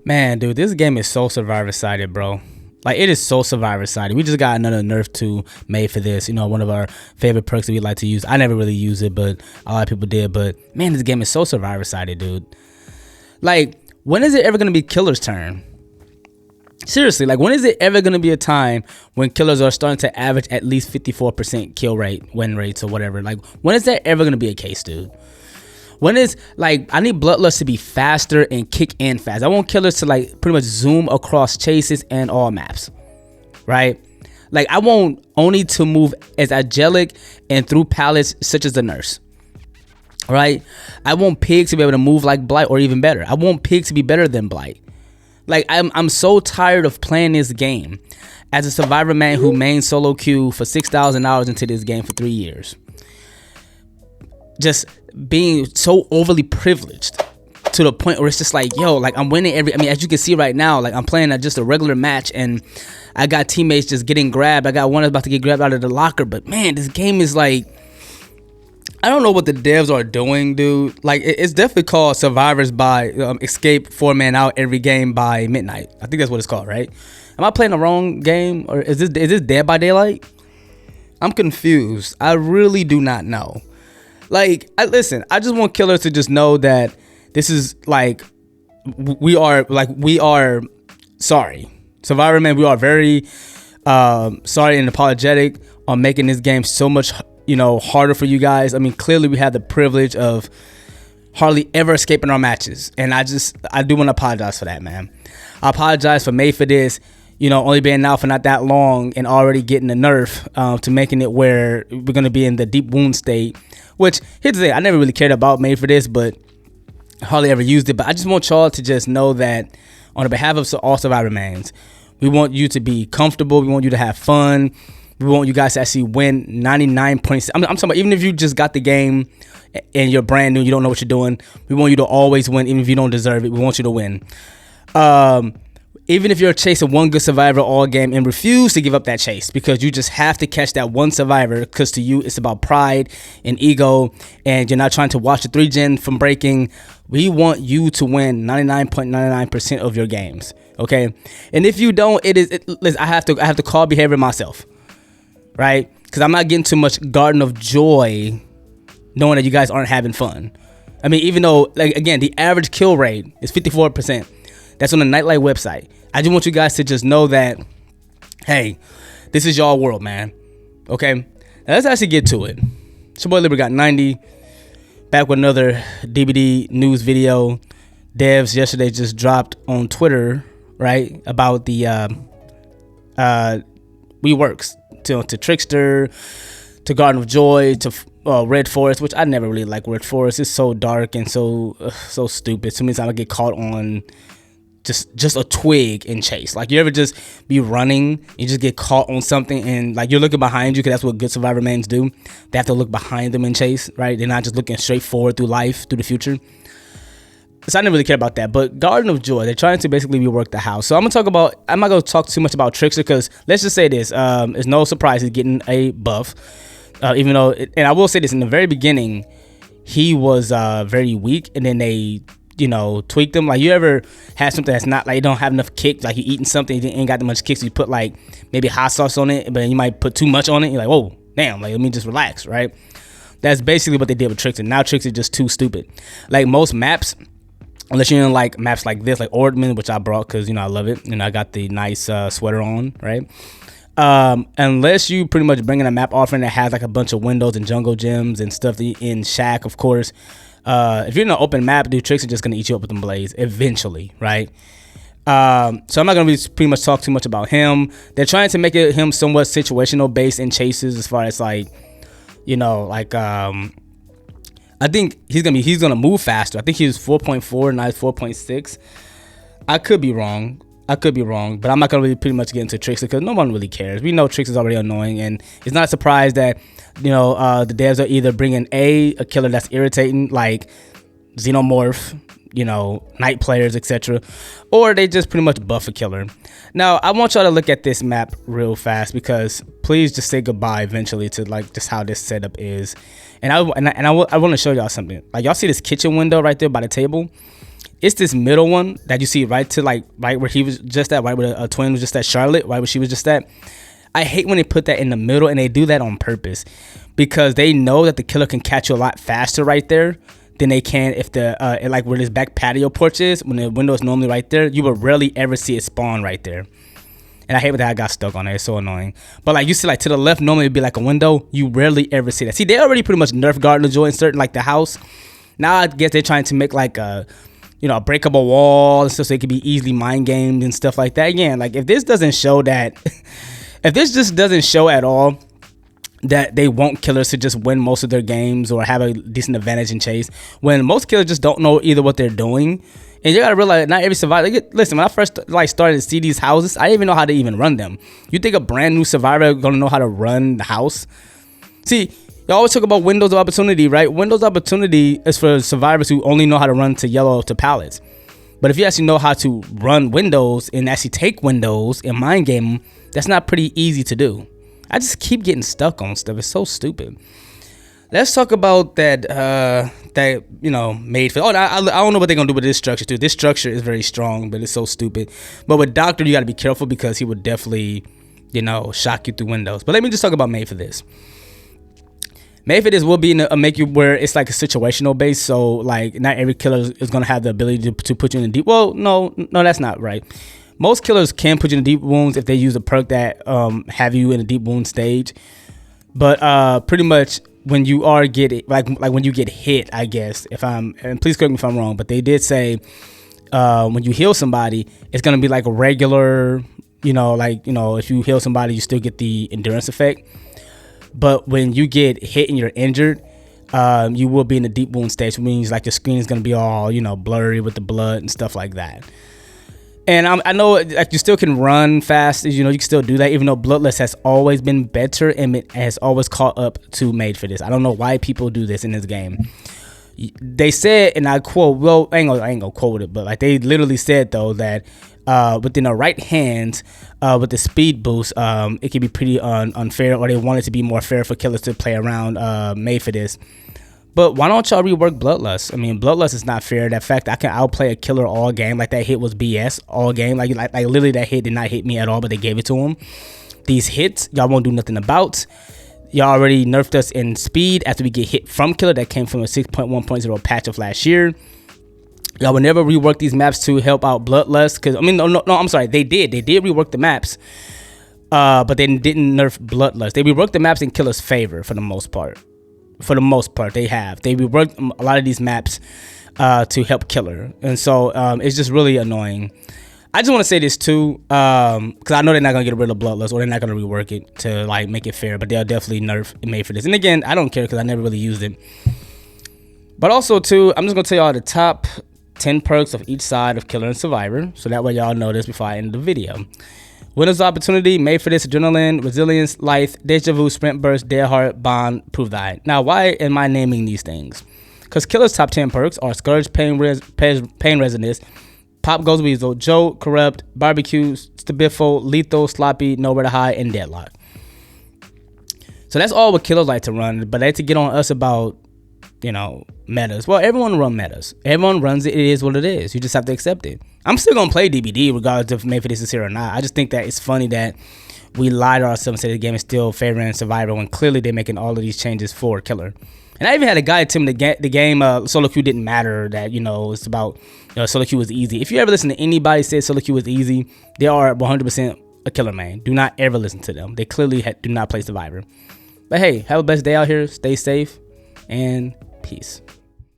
Man, dude, this game is so survivor-sided, bro. Like, it is so survivor-sided. We just got another nerf 2 made for this. You know, one of our favorite perks that we like to use. I never really use it, but a lot of people did. But, man, this game is so survivor-sided, dude. Like, when is it ever going to be killer's turn? Seriously, like, when is it ever going to be a time when killers are starting to average at least 54% kill rate, win rates, or whatever? Like, when is that ever going to be a case, dude? When is, like, I need Bloodlust to be faster and kick in fast. I want killers to, like, pretty much zoom across chases and all maps, right? Like, I want Oni to move as angelic and through pallets such as the nurse, right? I want Pig to be able to move like Blight or even better. I want Pig to be better than Blight. Like, I'm so tired of playing this game as a survivor man who main solo queue for $6,000 into this game for 3 years. Just being so overly privileged to the point where it's just like, yo, like, I'm winning I mean, as you can see right now, like, I'm playing just a regular match and I got teammates just getting grabbed. I got one that's about to get grabbed out of the locker. But, man, this game is like, I don't know what the devs are doing, dude. Like, it's definitely called Survivors by Escape 4-man out every game by midnight. I think that's what it's called, right? Am I playing the wrong game, or is this Dead by Daylight? I'm confused. I really do not know. Like, listen, I just want killers to just know that this is like we are sorry, Survivor man. We are very sorry and apologetic on making this game so much, you know, harder for you guys. I mean, clearly we had the privilege of hardly ever escaping our matches, and I do want to apologize for that, man. I apologize for Made for This, you know, only being out for not that long and already getting a nerf to making it where we're gonna be in the deep wound state. Which, here's the thing, I never really cared about Made for This, but hardly ever used it. But I just want y'all to just know that on the behalf of all Survivor mans, we want you to be comfortable. We want you to have fun. We want you guys to actually win 99 points. I'm talking about even if you just got the game and you're brand new, you don't know what you're doing, we want you to always win, even if you don't deserve it. We want you to win. Even if you're chasing one good survivor all game and refuse to give up that chase, because you just have to catch that one survivor, because to you it's about pride and ego and you're not trying to watch the 3-gen from breaking. We want you to win 99.99% of your games, okay? And if you don't, listen, I have to call behavior myself, right? Because I'm not getting too much Garden of Joy knowing that you guys aren't having fun. I mean, even though, like, again, the average kill rate is 54%. That's on the Nightlight website. I just want you guys to just know that, hey, this is y'all world, man. Okay? Now let's actually get to it. It's your boy Liber got 90. Back with another DBD news video. Devs yesterday just dropped on Twitter, right, about the reworks to Trickster, to Garden of Joy, to Red Forest, which I never really like Red Forest. It's so dark and so stupid. So many times I get caught on just a twig and chase. Like, you ever just be running, you just get caught on something and like you're looking behind you, because that's what good survivor mans do. They have to look behind them and chase, right? They're not just looking straight forward through life, through the future. So I didn't really care about that. But Garden of Joy, they're trying to basically rework the house. So I'm not gonna talk too much about Trickster, because let's just say this, it's no surprise he's getting a buff, even though and I will say this, in the very beginning he was very weak, and then they, you know, tweaked them. Like, you ever have something that's not, like, you don't have enough kick, like you eating something, you ain't got that much kicks, so you put like maybe hot sauce on it, but you might put too much on it, you're like, whoa, damn, like, let me just relax, right? That's basically what they did with Trix. And now Trix is just too stupid. Like, most maps, unless you're in like maps like this, like Ordman, which I brought because, you know, I love it, and I got the nice sweater on, right? Unless you pretty much bring in a map offering that has like a bunch of windows and jungle gyms and stuff in Shack, of course. If you're in an open map, dude, Trix are just gonna eat you up with them blades eventually, right? So I'm not gonna pretty much talk too much about him. They're trying to make him somewhat situational based in chases, as far as like, you know, like I think he's gonna move faster. I think he was 4.4, now he's 4.6. I could be wrong, but I'm not gonna really pretty much get into Trix because no one really cares. We know Trix is already annoying, and it's not a surprise that, you know, the devs are either bringing a killer that's irritating, like Xenomorph, you know, night players, etc., or they just pretty much buff a killer. Now, I want y'all to look at this map real fast, because please just say goodbye eventually to like just how this setup is. And I want to show y'all something. Like, y'all see this kitchen window right there by the table? It's this middle one that you see right where he was just at, right where a twin was just at, Charlotte, right where she was just at. I hate when they put that in the middle, and they do that on purpose because they know that the killer can catch you a lot faster right there than they can if the like where this back patio porch is. When the window is normally right there, you will rarely ever see it spawn right there. And I hate that I got stuck on it. It's so annoying. But like you see, like to the left, normally it'd be like a window. You rarely ever see that. See, they already pretty much nerfed Garden of Joy in certain like the house. Now I guess they're trying to make like a, you know, a breakable wall and stuff so it could be easily mind gamed and stuff like that. Again, like if this doesn't show that, if this just doesn't show at all that they want killers to just win most of their games or have a decent advantage in chase, when most killers just don't know either what they're doing. And you gotta realize not every survivor. Listen, when I first started to see these houses, I didn't even know how to even run them. You think a brand new survivor gonna know how to run the house? See, you always talk about windows of opportunity, right? Windows of opportunity is for survivors who only know how to run to yellow to pallets. But if you actually know how to run windows and actually take windows and mind game them, that's not pretty easy to do. I just keep getting stuck on stuff. It's so stupid. Let's talk about that you know, made for. Oh, I don't know what they're gonna do with this structure too. This structure is very strong, but it's so stupid. But with Doctor, you gotta be careful because he would definitely, you know, shock you through windows. But let me just talk about made for this. Made for this will be a make you where it's like a situational base. So like not every killer is gonna have the ability to put you in the deep. Well, no, that's not right. Most killers can put you in deep wounds if they use a perk that have you in a deep wound stage. But pretty much when you are getting like when you get hit, I guess and please correct me if I'm wrong, but they did say when you heal somebody, it's gonna be like a regular, you know, like, you know, if you heal somebody, you still get the endurance effect. But when you get hit and you're injured, you will be in the deep wound stage, which means like your screen is gonna be all, you know, blurry with the blood and stuff like that. And I know like you still can run fast, you know, you can still do that, even though Bloodlust has always been better and it has always caught up to made for this. I don't know why people do this in this game. They said, and I quote, well, I ain't gonna quote it, but like they literally said though that within the right hands, with the speed boost, it can be pretty unfair, or they want it to be more fair for killers to play around made for this. But why don't y'all rework Bloodlust? I mean, Bloodlust is not fair. That fact, I'll play a killer all game. Like that hit was BS all game. Like literally that hit did not hit me at all, but they gave it to him. These hits, y'all won't do nothing about. Y'all already nerfed us in speed after we get hit from killer. That came from a 6.1.0 patch of last year. Y'all will never rework these maps to help out Bloodlust. Because, I mean, no, I'm sorry. They did rework the maps. But they didn't nerf Bloodlust. They reworked the maps in killer's favor for the most part. For the most part, they reworked a lot of these maps to help killer, and so it's just really annoying. I just want to say this too, because I know they're not gonna get rid of Bloodlust, or they're not gonna rework it to like make it fair, but they'll definitely nerf it made for this. And again, I don't care because I never really used it. But also too, I'm just gonna tell y'all the top 10 perks of each side of killer and survivor, so that way y'all know this before I end the video. Winners opportunity, made for this, adrenaline, resilience, life, deja vu, sprint burst, dead heart, bond, prove die. Now, why am I naming these things? Because killer's top 10 perks are scourge, pain resonance, pop goes weasel, jolt, corrupt, barbecue, stabiffle, lethal, sloppy, nowhere to hide, and deadlock. So that's all what killers like to run, but they like to get on us about, you know, metas. Well, everyone run metas. Everyone runs it. It is what it is. You just have to accept it. I'm still gonna play DBD regardless if made for this is here or not. I just think that it's funny that we lie to ourselves and say the game is still favoring survivor when clearly they're making all of these changes for killer. And I even had a guy tell me the game solo queue didn't matter, that, you know, it's about, you know, solo queue was easy. If you ever listen to anybody say solo queue was easy, they are 100% a killer main. Do not ever listen to them. They clearly do not play survivor. But hey, have a best day out here. Stay safe and peace.